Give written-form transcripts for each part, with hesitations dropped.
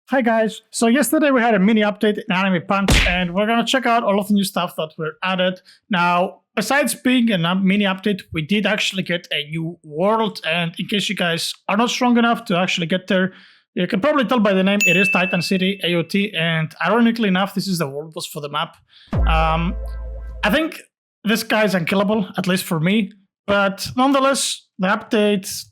Hi guys, so yesterday we had a mini update in Anime Punch and we're gonna check out all of the new stuff that were added. Now, besides being a mini update, we did actually get a new world, and in case you guys are not strong enough to actually get there, you can probably tell by the name, it is Titan City AOT, and ironically enough, this is the world boss for the map. I think this guy is unkillable, at least for me, but nonetheless, the update,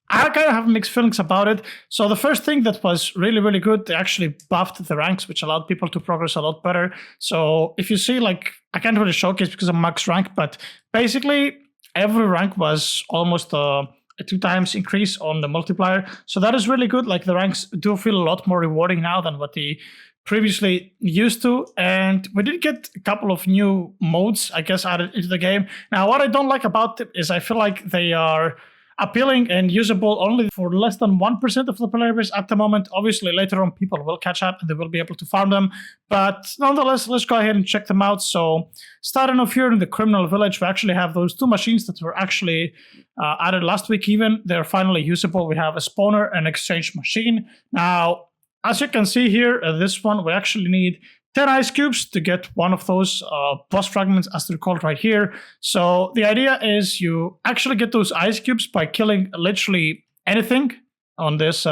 I kind of have mixed feelings about it. So the first thing that was really good, they actually buffed the ranks, which allowed people to progress a lot better. So if you see, like, I can't really showcase because I'm max rank, but basically every rank was almost a 2 times increase on the multiplier. So that is really good. Like, the ranks do feel a lot more rewarding now than what they previously used to. And we did get a couple of new modes, I guess, added into the game. Now, what I don't like about them is I feel like they are appealing and usable only for less than 1% of the player base at the moment. Obviously, later on, people will catch up and they will be able to farm them. But nonetheless, let's go ahead and check them out. So, starting off here in the Criminal Village, we actually have those 2 machines that were actually added last week even. They're finally usable. We have a spawner and exchange machine. Now, as you can see here, this one, we actually need 10 ice cubes to get one of those boss fragments, as they're called right here. So the idea is you actually get those ice cubes by killing literally anything on this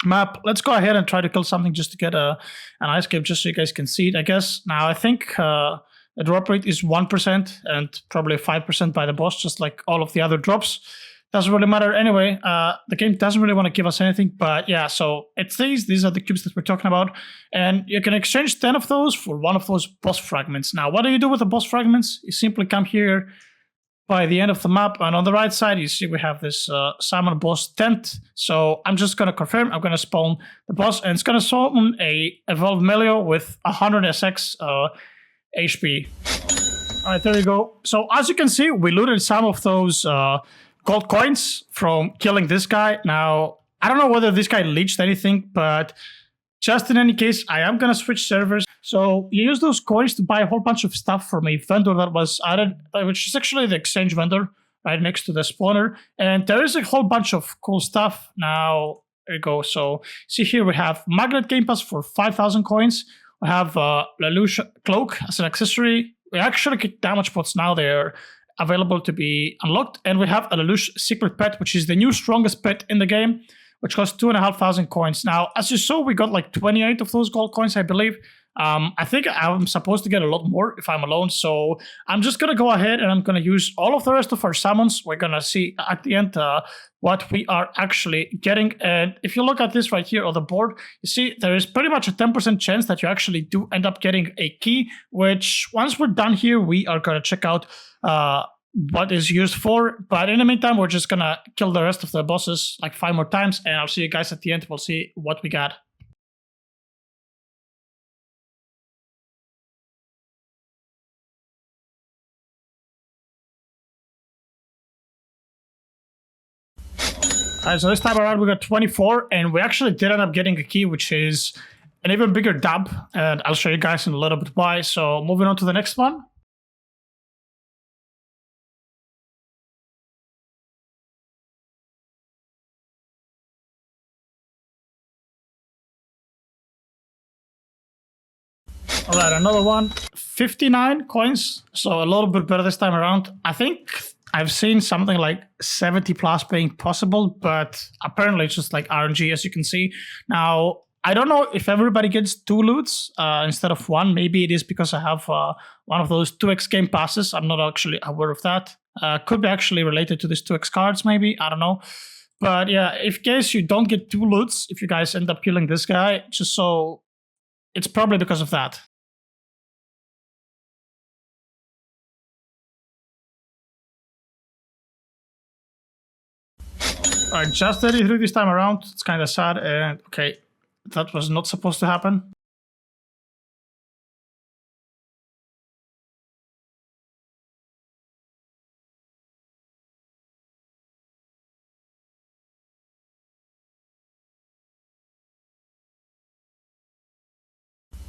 map. Let's go ahead and try to kill something just to get an ice cube, just so you guys can see it, I guess. Now, I think the drop rate is 1% and probably 5% by the boss, just like all of the other drops. Doesn't really matter anyway. The game doesn't really want to give us anything, but yeah, so it's these are the cubes that we're talking about, and you can exchange 10 of those for one of those boss fragments. Now, what do you do with the boss fragments? You simply come here by the end of the map, and on the right side, you see we have this summon boss tent. So I'm just going to confirm, I'm going to spawn the boss, and it's going to summon a evolved Melio with 100 SX HP. All right, there you go. So as you can see, we looted some of those gold coins from killing this guy. Now, I don't know whether this guy leached anything, but just in any case, I am gonna switch servers. So you use those coins to buy a whole bunch of stuff from a vendor that was added, which is actually the exchange vendor right next to the spawner. And there is a whole bunch of cool stuff. Now, there you go. So see here, we have Magnet Game Pass for 5,000 coins. We have Lelouch Cloak as an accessory. We actually get damage pots now. They're available to be unlocked, and we have a Lelouch secret pet, which is the new strongest pet in the game, which costs 2,500 coins. Now, as you saw, we got like 28 of those gold coins, I believe. I think I'm supposed to get a lot more if I'm alone, so I'm just gonna go ahead and I'm gonna use all of the rest of our summons. We're gonna see at the end what we are actually getting. And if you look at this right here on the board, you see there is pretty much a 10% chance that you actually do end up getting a key, which once we're done here, we are gonna check out what is used for. But in the meantime, we're just gonna kill the rest of the bosses like 5 more times, and I'll see you guys at the end. We'll see what we got. Alright, so this time around we got 24, and we actually did end up getting a key, which is an even bigger dub, and I'll show you guys in a little bit why. So moving on to the next one. Alright, another one. 59 coins, so a little bit better this time around. I think I've seen something like 70 plus being possible, but apparently it's just like RNG, as you can see. Now, I don't know if everybody gets 2 loots instead of 1. Maybe it is because I have one of those 2x game passes. I'm not actually aware of that. Could be actually related to these 2x cards, maybe. I don't know. But yeah, in case you don't get 2 loots, if you guys end up killing this guy, just so it's probably because of that. Alright, just 33 this time around. It's kind of sad, and okay, that was not supposed to happen.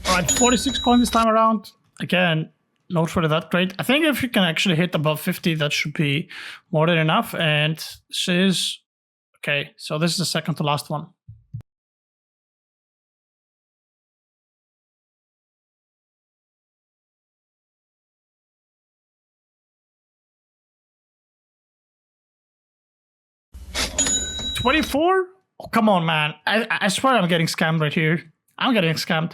Alright, 46 coins this time around. Again, not really that great. I think if you can actually hit above 50, that should be more than enough. And this is... okay, so this is the second to last one. 24? Oh, come on, man. I swear I'm getting scammed right here. I'm getting scammed.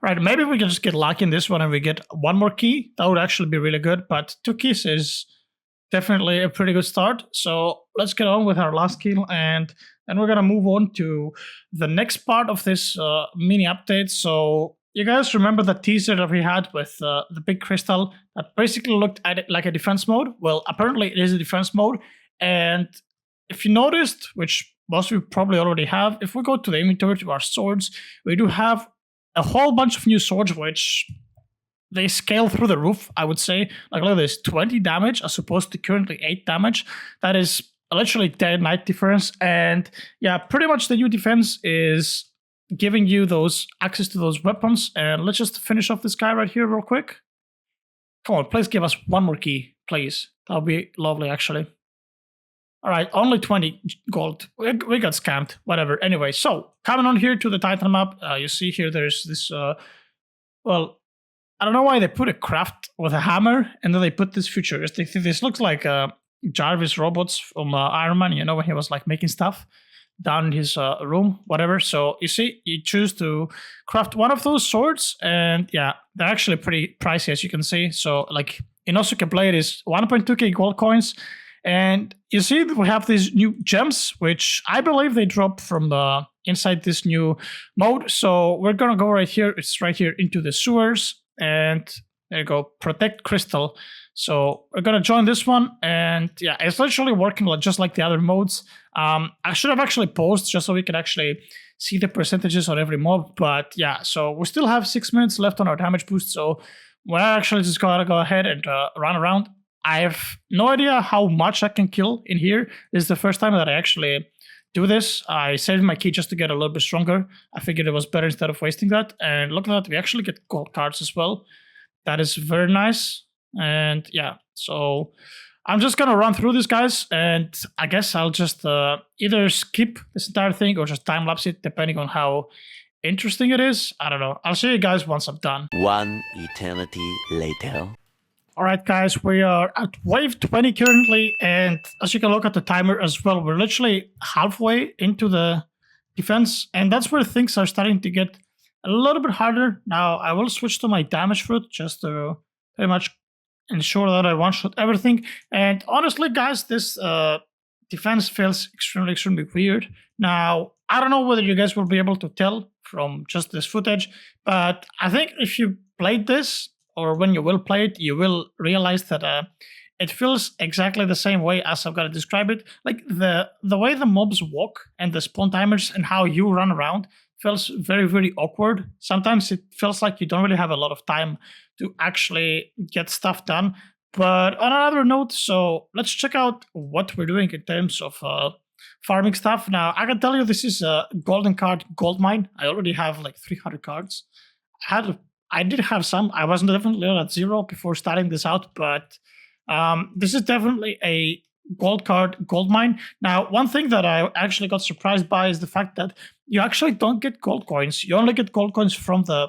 Right, maybe we can just get lucky in this one and we get one more key. That would actually be really good, but 2 keys is definitely a pretty good start. So let's get on with our last kill, and then we're gonna move on to the next part of this mini update. So you guys remember the teaser that we had with the big crystal that basically looked at it like a defense mode? Well, apparently it is a defense mode, and if you noticed, which most of you probably already have, if we go to the inventory to our swords, we do have a whole bunch of new swords, which they scale through the roof, I would say. Like, look at this, 20 damage as opposed to currently 8 damage. That is literally day and night difference. And yeah, pretty much the new defense is giving you those access to those weapons. And let's just finish off this guy right here real quick. Come on, please give us one more key, please. That would be lovely, actually. All right, only 20 gold. We got scammed, whatever. Anyway, so coming on here to the Titan map, you see here there's this, well, I don't know why they put a craft with a hammer and then they put this futuristic thing. This looks like Jarvis robots from Iron Man, you know, when he was like making stuff down in his room, whatever. So you see, you choose to craft one of those swords, and yeah, they're actually pretty pricey, as you can see. So like, Inosuke Blade is 1.2k gold coins. And you see we have these new gems, which I believe they drop from inside this new mode. So we're gonna go right here. It's right here into the sewers, and there you go, protect crystal. So we're gonna join this one, and yeah, it's literally working just like the other modes. I should have actually paused just so we can actually see the percentages on every mob. But yeah, so we still have 6 minutes left on our damage boost. So we're actually just gonna go ahead and run around. I have no idea how much I can kill in here. This is the first time that I actually do this. I saved my key just to get a little bit stronger. I figured it was better instead of wasting that. And look at that, we actually get gold cards as well. That is very nice. And yeah, so I'm just gonna run through these guys, and I guess I'll just either skip this entire thing or just time lapse it, depending on how interesting it is. I don't know. I'll show you guys once I'm done. One eternity later. Alright guys, we are at wave 20 currently, and as you can look at the timer as well, we're literally halfway into the defense, and that's where things are starting to get a little bit harder. Now I will switch to my damage fruit just to pretty much ensure that I one-shot everything. And honestly guys, this defense feels extremely weird. Now I don't know whether you guys will be able to tell from just this footage, but I think if you played this, or when you will play it, you will realize that it feels exactly the same way as I've got to describe it. Like the way the mobs walk and the spawn timers and how you run around feels very awkward. Sometimes it feels like you don't really have a lot of time to actually get stuff done. But on another note, so let's check out what we're doing in terms of farming stuff. Now, I can tell you this is a golden card gold mine. I already have like 300 cards. I did have some. I wasn't definitely at 0 before starting this out, but this is definitely a gold card gold mine. Now, one thing that I actually got surprised by is the fact that you actually don't get gold coins. You only get gold coins from the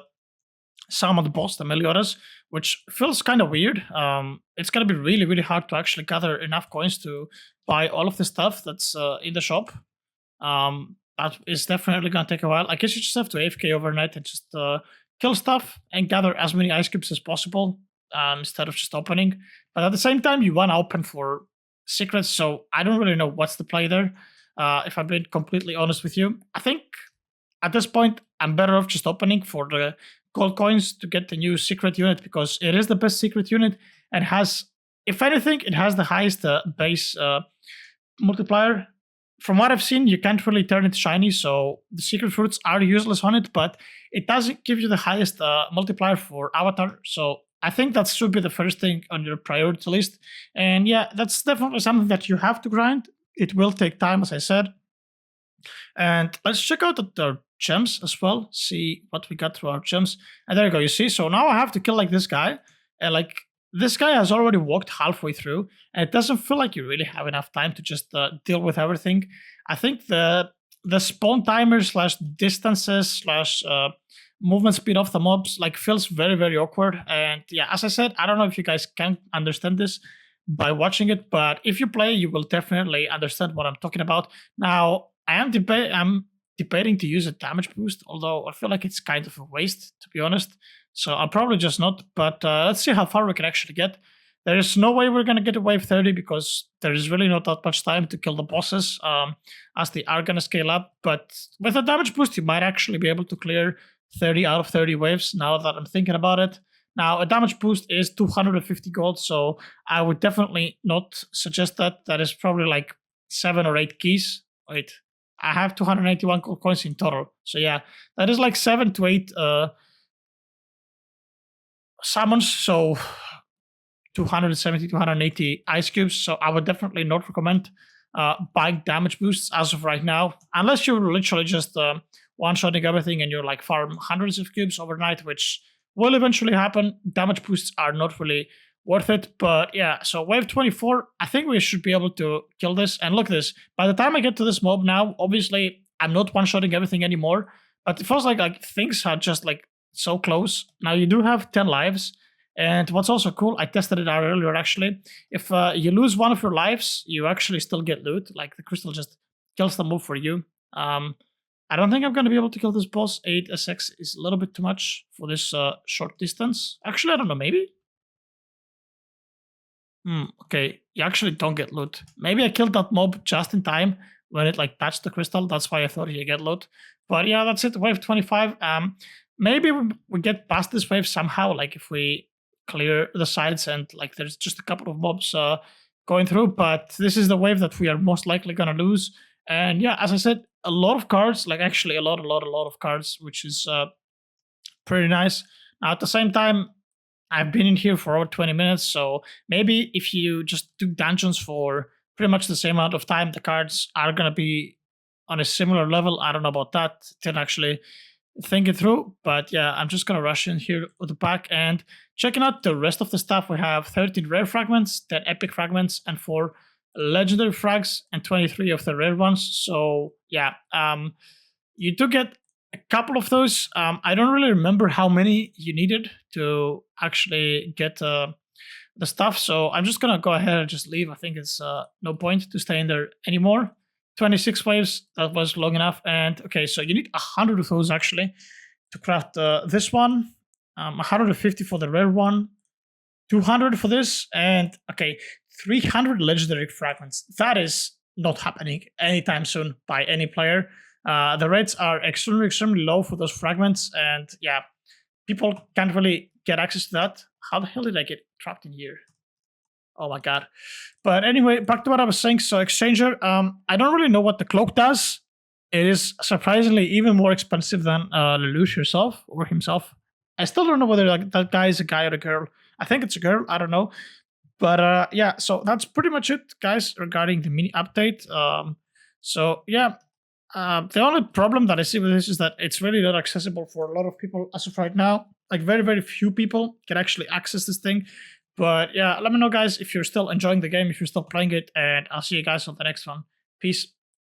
summoned boss, the Meliodas, which feels kind of weird. It's going to be really hard to actually gather enough coins to buy all of the stuff that's in the shop. That is definitely going to take a while. I guess you just have to AFK overnight and just kill stuff and gather as many ice cubes as possible instead of just opening. But at the same time, you want to open for secrets, so I don't really know what's the play there. If I'm being completely honest with you, I think at this point, I'm better off just opening for the gold coins to get the new secret unit, because it is the best secret unit and has, if anything, it has the highest base multiplier. From what I've seen, you can't really turn it shiny, so the secret fruits are useless on it, but it doesn't give you the highest multiplier for avatar, so I think that should be the first thing on your priority list. And yeah, that's definitely something that you have to grind. It will take time, as I said. And let's check out the gems as well, see what we got through our gems. And there you go, you see, so now I have to kill like this guy, and like this guy has already walked halfway through, and it doesn't feel like you really have enough time to just deal with everything. I think the spawn timer slash distances slash movement speed of the mobs like feels very awkward. And yeah, as I said, I don't know if you guys can understand this by watching it, but if you play, you will definitely understand what I'm talking about. Now, I'm debating to use a damage boost, although I feel like it's kind of a waste, to be honest. So I'll probably just not, but let's see how far we can actually get. There is no way we're going to get to wave 30 because there is really not that much time to kill the bosses as they are going to scale up. But with a damage boost, you might actually be able to clear 30 out of 30 waves now that I'm thinking about it. Now, a damage boost is 250 gold, so I would definitely not suggest that. That is probably like 7 or 8 keys. Wait, I have 281 gold coins in total. So yeah, that is like 7 to 8 summons. So 270, 280 ice cubes. So I would definitely not recommend buying damage boosts as of right now, unless you're literally just one-shotting everything and you're like farm hundreds of cubes overnight, which will eventually happen. Damage boosts are not really worth it. But yeah, so wave 24, I think we should be able to kill this. And look at this. By the time I get to this mob now, obviously I'm not one-shotting everything anymore, but it feels like things are just like so close. Now you do have 10 lives. And what's also cool, I tested it out earlier actually. If you lose one of your lives, you actually still get loot. Like the crystal just kills the mob for you. I don't think I'm going to be able to kill this boss. 8 SX is a little bit too much for this short distance. Actually, I don't know, maybe? Okay, you actually don't get loot. Maybe I killed that mob just in time when it like patched the crystal. That's why I thought you get loot. But yeah, that's it. Wave 25. Maybe we get past this wave somehow. Like if we clear the sides and like there's just a couple of mobs going through. But this is the wave that we are most likely going to lose. And yeah, as I said, a lot of cards. Like actually a lot of cards, which is pretty nice. Now at the same time, I've been in here for over 20 minutes, so maybe if you just do dungeons for pretty much the same amount of time, the cards are going to be on a similar level. I don't know about that. Didn't actually think it through, but yeah, I'm just going to rush in here with the pack and checking out the rest of the stuff. We have 13 rare fragments, 10 epic fragments, and 4 legendary frags, and 23 of the rare ones. So yeah, you do get a couple of those. I don't really remember how many you needed to actually get the stuff, so I'm just gonna go ahead and just leave. I think it's no point to stay in there anymore. 26 waves, that was long enough. And okay, so you need 100 of those actually to craft this one. 150 for the rare one, 200 for this, and okay, 300 legendary fragments. That is not happening anytime soon by any player. The rates are extremely low for those fragments, and yeah, people can't really get access to that. How the hell did I get trapped in here? Oh my god. But anyway, back to what I was saying. So Exchanger, I don't really know what the cloak does. It is surprisingly even more expensive than Lelouch herself or himself. I still don't know whether that guy is a guy or a girl. I think it's a girl, I don't know. But yeah, so that's pretty much it, guys, regarding the mini update. So yeah, the only problem that I see with this is that it's really not accessible for a lot of people as of right now. Like very few people can actually access this thing. But yeah, let me know, guys, if you're still enjoying the game, if you're still playing it, and I'll see you guys on the next one. Peace.